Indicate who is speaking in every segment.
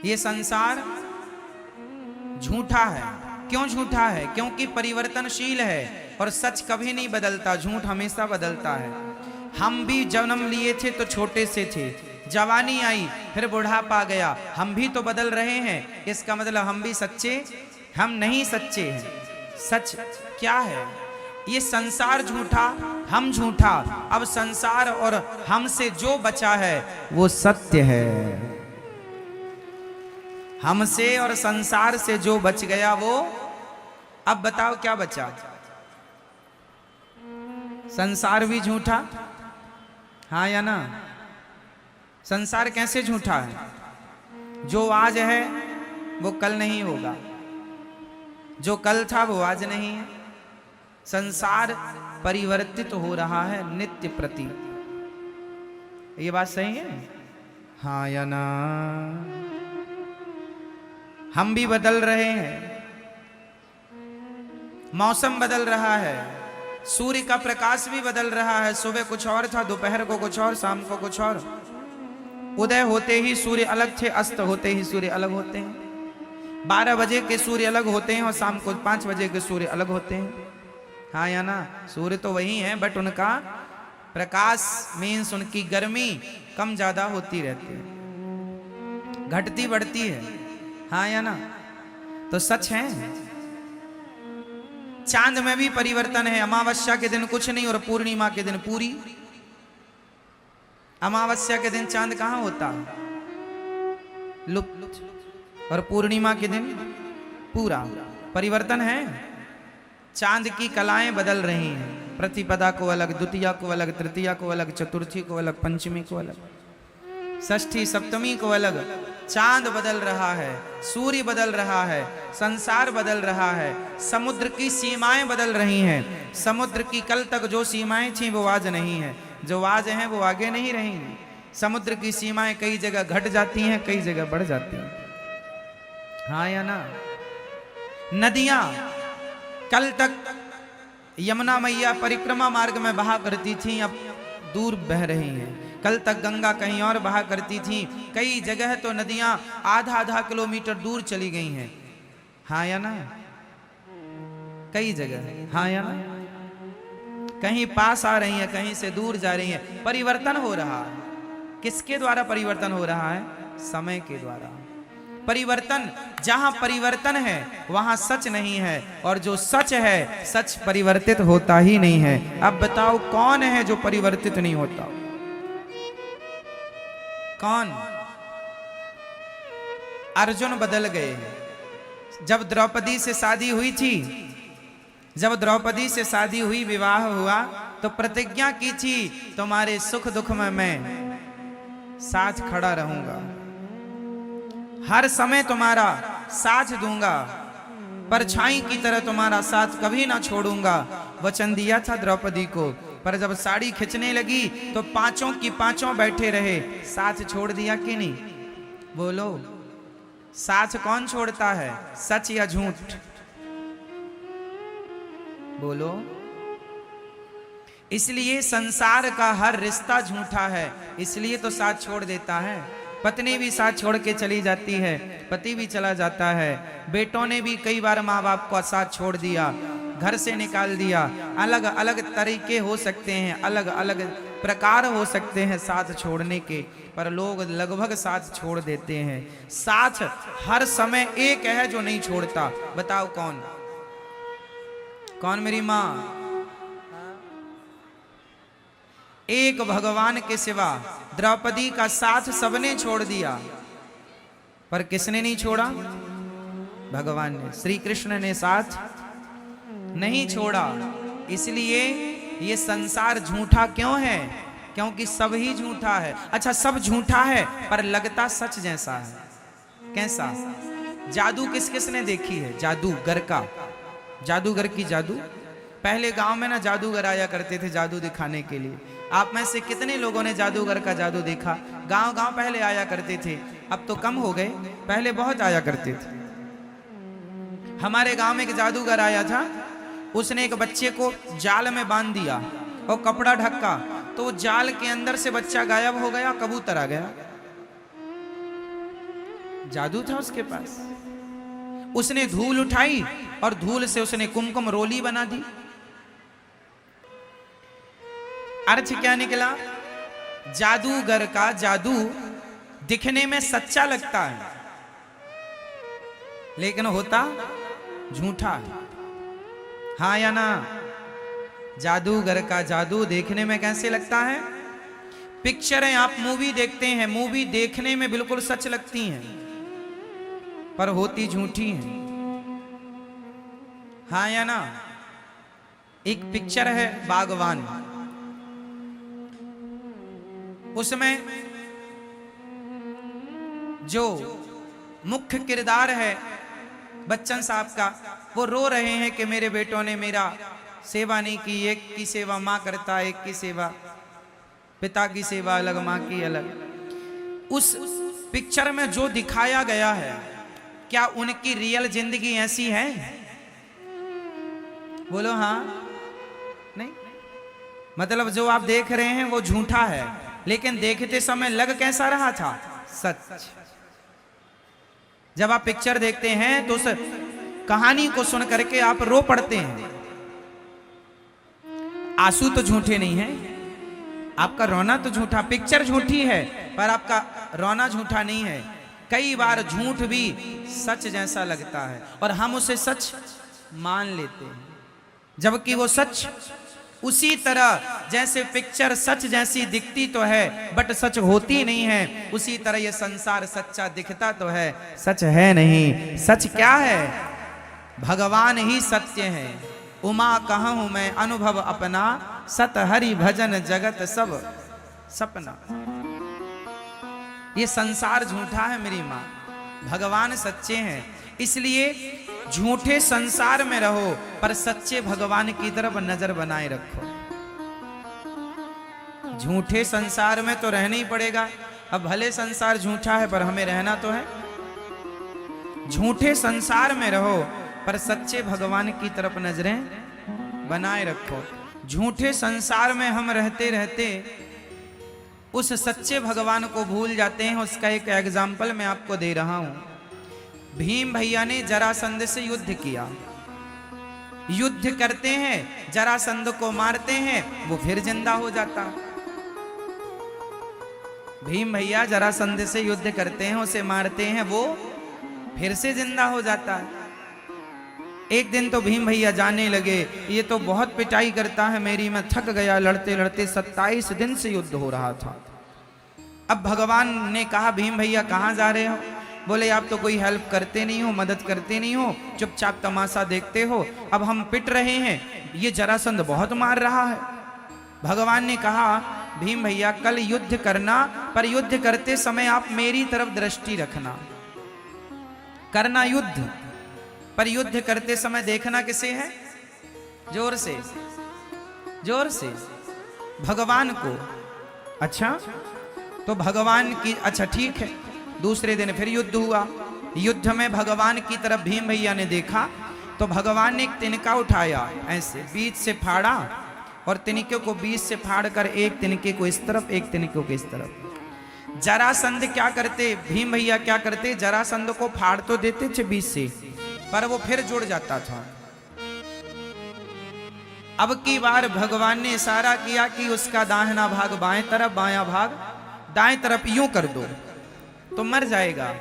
Speaker 1: ये संसार झूठा है। क्यों झूठा है? क्योंकि परिवर्तनशील है और सच कभी नहीं बदलता, झूठ हमेशा बदलता है। हम भी जन्म लिए थे तो छोटे से थे, जवानी आई फिर बुढ़ापा गया, हम भी तो बदल रहे हैं। इसका मतलब हम भी सच्चे, हम नहीं सच्चे हैं। सच क्या है? ये संसार झूठा, हम झूठा। अब संसार और हमसे जो बचा है वो सत्य है। हमसे और संसार से जो बच गया वो, अब बताओ क्या बचा? संसार भी झूठा, हाँ या ना? संसार कैसे झूठा है? जो आज है वो कल नहीं होगा, जो कल था वो आज नहीं है। संसार परिवर्तित हो रहा है नित्य प्रति। ये बात सही है, हाँ या ना? हम भी बदल रहे हैं, मौसम बदल रहा है, सूर्य का प्रकाश भी बदल रहा है। सुबह कुछ और था, दोपहर को कुछ और, शाम को कुछ और। उदय होते ही सूर्य अलग थे, अस्त होते ही सूर्य अलग होते हैं। 12 बजे के सूर्य अलग होते हैं और शाम को 5 बजे के सूर्य अलग होते हैं, हाँ या ना? सूर्य तो वही है, बट उनका प्रकाश मीन्स उनकी गर्मी कम ज्यादा होती रहती है, घटती बढ़ती है, हाँ या ना? तो सच है। चांद में भी परिवर्तन है। अमावस्या के दिन कुछ नहीं और पूर्णिमा के दिन पूरी। अमावस्या के दिन चांद कहां होता? लुप्त। और पूर्णिमा के दिन पूरा। परिवर्तन है। चांद की कलाएं बदल रही हैं। प्रतिपदा को अलग, द्वितीया को अलग, तृतीया को अलग, चतुर्थी को अलग, पंचमी को अलग, षष्ठी सप्तमी को अलग। चांद बदल रहा है, सूर्य बदल रहा है, संसार बदल रहा है, समुद्र की सीमाएं बदल रही हैं। समुद्र की कल तक जो सीमाएं थीं वो आज नहीं है, जो आज हैं वो आगे नहीं रहेंगी। समुद्र की सीमाएं कई जगह घट जाती हैं, कई जगह बढ़ जाती हैं, हाँ या ना? नदियां कल तक यमुना मैया परिक्रमा मार्ग में बहा करती थीं, अब दूर बह रही हैं। कल तक गंगा कहीं और बहा करती थी, कई जगह तो नदियां आधा किलोमीटर दूर चली गई हैं, हाँ या ना? कई जगह, हाँ या ना? कहीं पास आ रही है, कहीं से दूर जा रही है। परिवर्तन हो रहा है। किसके द्वारा परिवर्तन हो रहा है? समय के द्वारा। परिवर्तन, जहां परिवर्तन है वहां सच नहीं है, और जो सच है, सच परिवर्तित होता ही नहीं है। अब बताओ कौन है जो परिवर्तित नहीं होता? कौन? अर्जुन बदल गए हैं। जब द्रौपदी से शादी हुई थी, जब द्रौपदी से शादी हुई, विवाह हुआ, तो प्रतिज्ञा की थी तुम्हारे सुख दुख में मैं साथ खड़ा रहूंगा, हर समय तुम्हारा साथ दूंगा, परछाई की तरह तुम्हारा साथ कभी ना छोड़ूंगा। वचन दिया था द्रौपदी को, पर जब साड़ी खिंचने लगी तो पांचों की पांचों बैठे रहे। साथ छोड़ दिया कि नहीं? बोलो, साथ कौन छोड़ता है? सच या झूठ? बोलो। इसलिए संसार का हर रिश्ता झूठा है, इसलिए तो साथ छोड़ देता है। पत्नी भी साथ छोड़ के चली जाती है, पति भी चला जाता है, बेटों ने भी कई बार माँ बाप को साथ छोड़ दिया, घर से निकाल दिया। अलग अलग तरीके हो सकते हैं, अलग अलग प्रकार हो सकते हैं साथ छोड़ने के, पर लोग लगभग साथ छोड़ देते हैं। साथ हर समय एक है जो नहीं छोड़ता, बताओ कौन? कौन मेरी माँ? एक भगवान के सिवा द्रौपदी का साथ सबने छोड़ दिया, पर किसने नहीं छोड़ा? भगवान ने, श्री कृष्ण ने साथ नहीं छोड़ा। इसलिए ये संसार झूठा क्यों है? क्योंकि सब ही झूठा है। अच्छा, सब झूठा है पर लगता सच जैसा है। कैसा? जादू किस किस ने देखी है? जादूगर का, जादूगर की जादू। पहले गांव में ना जादूगर आया करते थे जादू दिखाने के लिए। आप में से कितने लोगों ने जादूगर का जादू देखा? गांव गांव पहले आया करते थे, अब तो कम हो गए, पहले बहुत आया करते थे। हमारे गांव में एक जादूगर आया था, उसने एक बच्चे को जाल में बांध दिया और कपड़ा ढका, तो जाल के अंदर से बच्चा गायब हो गया, कबूतर आ गया। जादू था उसके पास। उसने धूल उठाई और धूल से उसने कुमकुम रोली बना दी। अर्थ क्या निकला? जादूगर का जादू दिखने में सच्चा लगता है, लेकिन होता झूठा है। हाँ या ना? जादूगर का जादू देखने में कैसे लगता है? पिक्चरें आप मूवी देखते हैं, मूवी देखने में बिल्कुल सच लगती हैं, पर होती झूठी हैं। हाँ या ना? एक पिक्चर है बागवान, उसमें जो मुख्य किरदार है बच्चन साहब का, वो रो रहे हैं कि मेरे बेटों ने मेरा सेवा नहीं की। एक की सेवा माँ करता, एक की सेवा पिता की सेवा अलग, माँ की अलग। उस पिक्चर में जो दिखाया गया है, क्या उनकी रियल जिंदगी ऐसी है? बोलो हाँ नहीं? मतलब जो आप देख रहे हैं वो झूठा है, लेकिन देखते समय लग कैसा रहा था? सच। जब आप पिक्चर देखते हैं तो उस कहानी को सुन करके आप रो पड़ते हैं। आंसू तो झूठे नहीं है, आपका रोना तो झूठा। पिक्चर झूठी है पर आपका रोना झूठा नहीं है। कई बार झूठ भी सच जैसा लगता है और हम उसे सच मान लेते हैं, जबकि वो सच उसी तरह जैसे पिक्चर सच जैसी दिखती तो है बट सच होती नहीं है, उसी तरह ये संसार सच्चा दिखता तो है, सच है नहीं। सच क्या है? भगवान ही सत्य है। उमा कहूं मैं अनुभव अपना, सत हरि भजन जगत सब सपना। ये संसार झूठा है मेरी माँ, भगवान सच्चे हैं। इसलिए झूठे संसार में रहो पर सच्चे भगवान की तरफ नजर बनाए रखो। झूठे संसार में तो रहना ही पड़ेगा। अब भले संसार झूठा है पर हमें रहना तो है। झूठे संसार में रहो पर सच्चे भगवान की तरफ नजरें बनाए रखो। झूठे संसार में हम रहते रहते उस सच्चे भगवान को भूल जाते हैं। उसका एक एग्जाम्पल मैं आपको दे रहा हूं। भीम भैया ने जरासंध से युद्ध किया। युद्ध करते हैं, जरासंध को मारते हैं, वो फिर जिंदा हो जाता। भीम भैया जरासंध से युद्ध करते हैं, उसे मारते हैं, वो फिर से जिंदा हो जाता है। एक दिन तो भीम भैया जाने लगे, ये तो बहुत पिटाई करता है मेरी, मैं थक गया लड़ते लड़ते। 27 दिन से युद्ध हो रहा था। अब भगवान ने कहा भीम भैया कहाँ जा रहे हो? बोले आप तो कोई हेल्प करते नहीं हो, मदद करते नहीं हो, चुपचाप तमाशा देखते हो। अब हम पिट रहे हैं, ये जरासंध बहुत मार रहा है। भगवान ने कहा भीम भैया कल युद्ध करना, पर युद्ध करते समय आप मेरी तरफ दृष्टि रखना। करना युद्ध, पर युद्ध करते समय देखना किसे है? जोर से, जोर से, भगवान को। अच्छा तो भगवान की, अच्छा ठीक है। दूसरे दिन फिर युद्ध हुआ। युद्ध में भगवान की तरफ भीम भैया ने देखा तो भगवान ने एक तिनका उठाया, ऐसे बीच से फाड़ा और तिनके को बीच से फाड़ कर एक तिनके को इस तरफ, एक तिनके को इस तरफ। जरासंध क्या करते, भीम भैया क्या करते, जरासंध को फाड़ तो देते थे बीच से, पर वो फिर जुड़ जाता था। अब की बार भगवान ने इशारा किया कि उसका दाहिना भाग बाएं तरफ, बायां भाग दाएं तरफ, यूं कर दो तो मर जाएगा।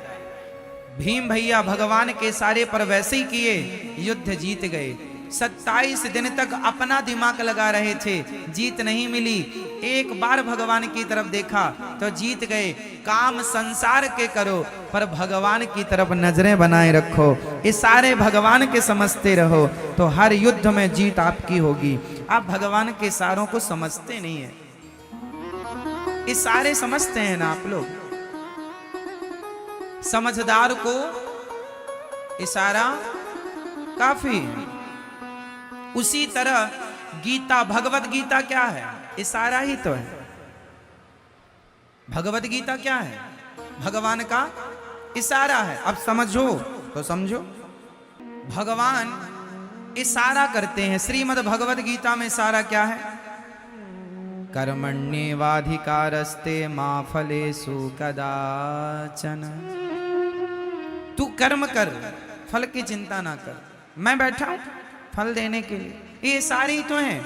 Speaker 1: भीम भैया भगवान के इशारे पर वैसे ही किए, युद्ध जीत गए। 27 दिन तक अपना दिमाग लगा रहे थे, जीत नहीं मिली। एक बार भगवान की तरफ देखा तो जीत गए। काम संसार के करो पर भगवान की तरफ नजरें बनाए रखो। इशारे भगवान के समझते रहो तो हर युद्ध में जीत आपकी होगी। आप भगवान के इशारों को समझते नहीं है, इशारे समझते हैं ना आप लोग। समझदार को इशारा काफी है। उसी तरह गीता, भगवत गीता क्या है? इशारा ही तो है। भगवत गीता क्या है? भगवान का इशारा है। अब समझो तो समझो, भगवान इशारा करते हैं। श्रीमद् भगवत गीता में इशारा क्या है? कर्मण्येवाधिकारस्ते मा फलेषु कदाचन। तू कर्म कर, फल की चिंता ना कर, मैं बैठा हूं फल देने के लिए। ये सारे ही तो हैं,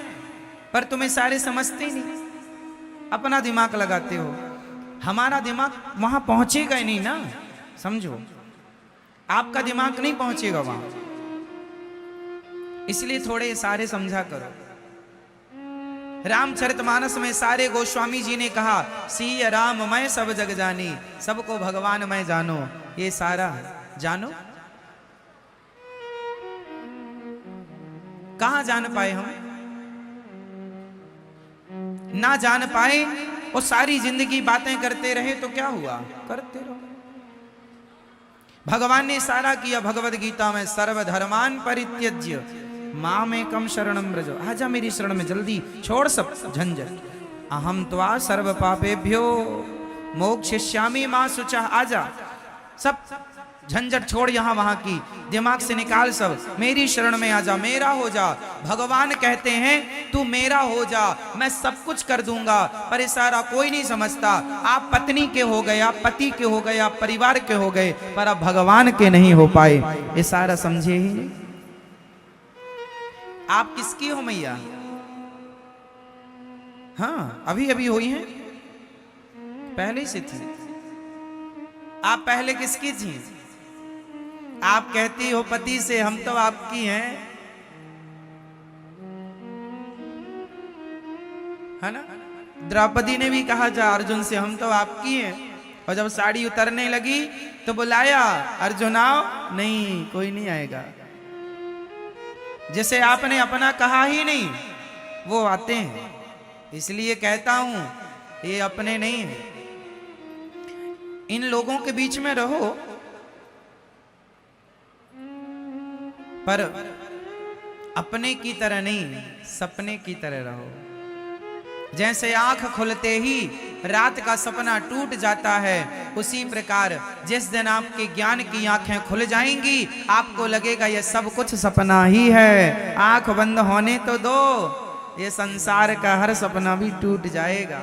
Speaker 1: पर तुम्हें सारे समझते ही नहीं, अपना दिमाग लगाते हो। हमारा दिमाग वहां पहुंचेगा ही नहीं ना, समझो, आपका दिमाग नहीं पहुंचेगा वहां, इसलिए थोड़े सारे समझा करो। रामचरितमानस में सारे गोस्वामी जी ने कहा, सिय राम मैं सब जग जानी, सबको भगवान मैं जानो। ये सारा जानो, कहां जान पाए हम? ना जान पाए और सारी जिंदगी बातें करते रहे तो क्या हुआ? करते रहो। भगवान ने सारा किया भगवद गीता में, सर्वधर्मान परित्यज्य मामेकम शरणम व्रज। आजा मेरी शरण में, जल्दी छोड़ सब झंझट। अहम त्वा सर्व पापेभ्यो मोक्षयिष्यामि मा शुचः। आजा, सब झंझट छोड़ यहां वहां की, दिमाग से निकाल सब, मेरी शरण में आजा, मेरा हो जा। भगवान कहते हैं तू मेरा हो जा, मैं सब कुछ कर दूंगा। पर इशारा कोई नहीं समझता। आप पत्नी के हो गए, आप पति के हो गए, आप परिवार के हो गए, पर अब भगवान के नहीं हो पाए। इशारा समझे ही नहीं। आप किसकी हो मैया? हाँ, अभी अभी हुई हैं, पहले से थी। आप पहले किसकी थी? आप कहती हो पति से, हम तो आपकी हैं, है ना? द्रौपदी ने भी कहा जा अर्जुन से, हम तो आपकी हैं। और जब साड़ी उतरने लगी तो बुलाया, अर्जुन आओ, नहीं कोई नहीं आएगा। जिसे आपने अपना कहा ही नहीं वो आते हैं। इसलिए कहता हूं ये अपने नहीं है। इन लोगों के बीच में रहो, पर अपने की तरह नहीं, सपने की तरह रहो। जैसे आंख खुलते ही रात का सपना टूट जाता है, उसी प्रकार जिस दिन आपके ज्ञान की आंखें खुल जाएंगी, आपको लगेगा ये सब कुछ सपना ही है। आंख बंद होने तो दो, ये संसार का हर सपना भी टूट जाएगा।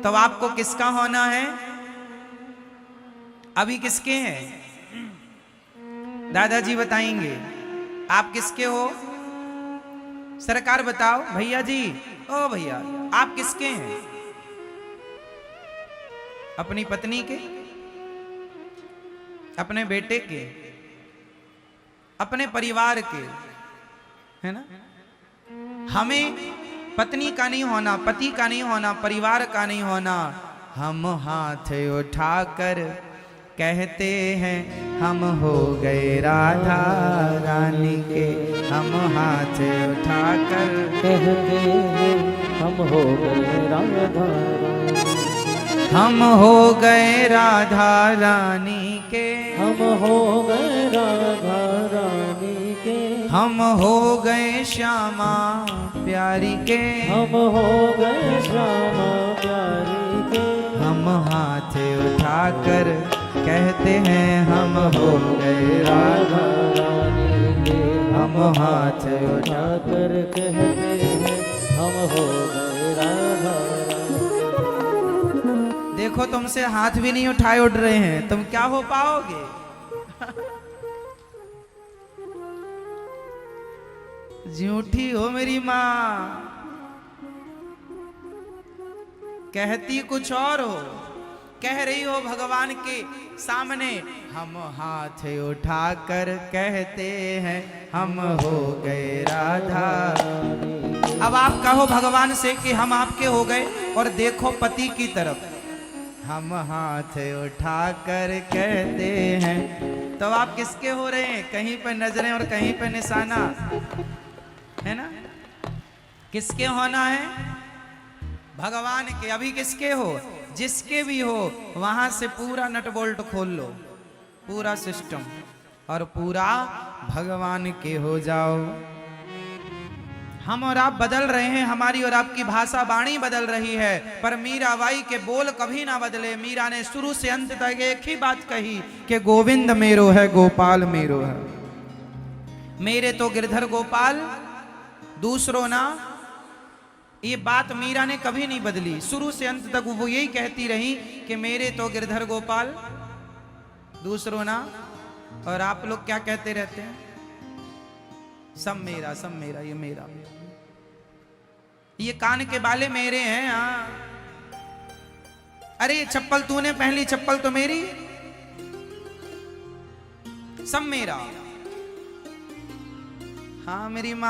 Speaker 1: तो आपको किसका होना है? अभी किसके हैं? दादाजी बताएंगे। आप किसके हो? सरकार बताओ। भैया जी, ओ भैया, आप किसके हैं? अपनी पत्नी के, अपने बेटे के, अपने परिवार के, है ना? हमें पत्नी का नहीं होना, पति का नहीं होना, परिवार का नहीं होना। हम हाथ उठाकर कहते हैं हम हो गए राधा रानी के। हम हाथ उठाकर
Speaker 2: कहते हैं हम हो गए राधा,
Speaker 1: हम हो गए राधा रानी के।
Speaker 2: हम हो गए राधा रानी के।
Speaker 1: हम हो गए श्यामा प्यारी के।
Speaker 2: हम हो गए श्यामा प्यारी के।
Speaker 1: हम हाथ उठाकर कहते हैं हम हो गए राधा
Speaker 2: रानी के।
Speaker 1: हम हाथ
Speaker 2: उठाकर कहते हैं हम हो गए राधा रानी।
Speaker 1: देखो तुमसे हाथ भी नहीं उठाए उठ रहे हैं, तुम क्या हो पाओगे? झूठी हो मेरी माँ, कहती कुछ और हो, कह रही हो भगवान के सामने हम हाथ उठाकर कहते हैं हम हो गए राधा। अब आप कहो भगवान से कि हम आपके हो गए, और देखो पति की तरफ, हम हाथ उठाकर कहते हैं। तो आप किसके हो रहे हैं? कहीं पे नजरें और कहीं पे निशाना, है ना? किसके होना है? भगवान के। अभी किसके हो? जिसके भी हो, वहां से पूरा नट बोल्ट खोल लो, पूरा सिस्टम, और पूरा भगवान के हो जाओ। हम और आप बदल रहे हैं, हमारी और आपकी भाषा वाणी बदल रही है, पर मीराबाई के बोल कभी ना बदले। मीरा ने शुरू से अंत तक एक ही बात कही कि गोविंद मेरो है, गोपाल मेरो है। मेरे तो गिरधर गोपाल, दूसरों ना। ये बात मीरा ने कभी नहीं बदली, शुरू से अंत तक वो यही कहती रही कि मेरे तो गिरधर गोपाल, दूसरों ना। और आप लोग क्या कहते रहते हैं? सब मेरा, सब मेरा, ये मेरा, ये कान के बाले मेरे हैं। हाँ, अरे ये चप्पल तूने पहनी, चप्पल तो मेरी, सब मेरा। हाँ, मेरी माँ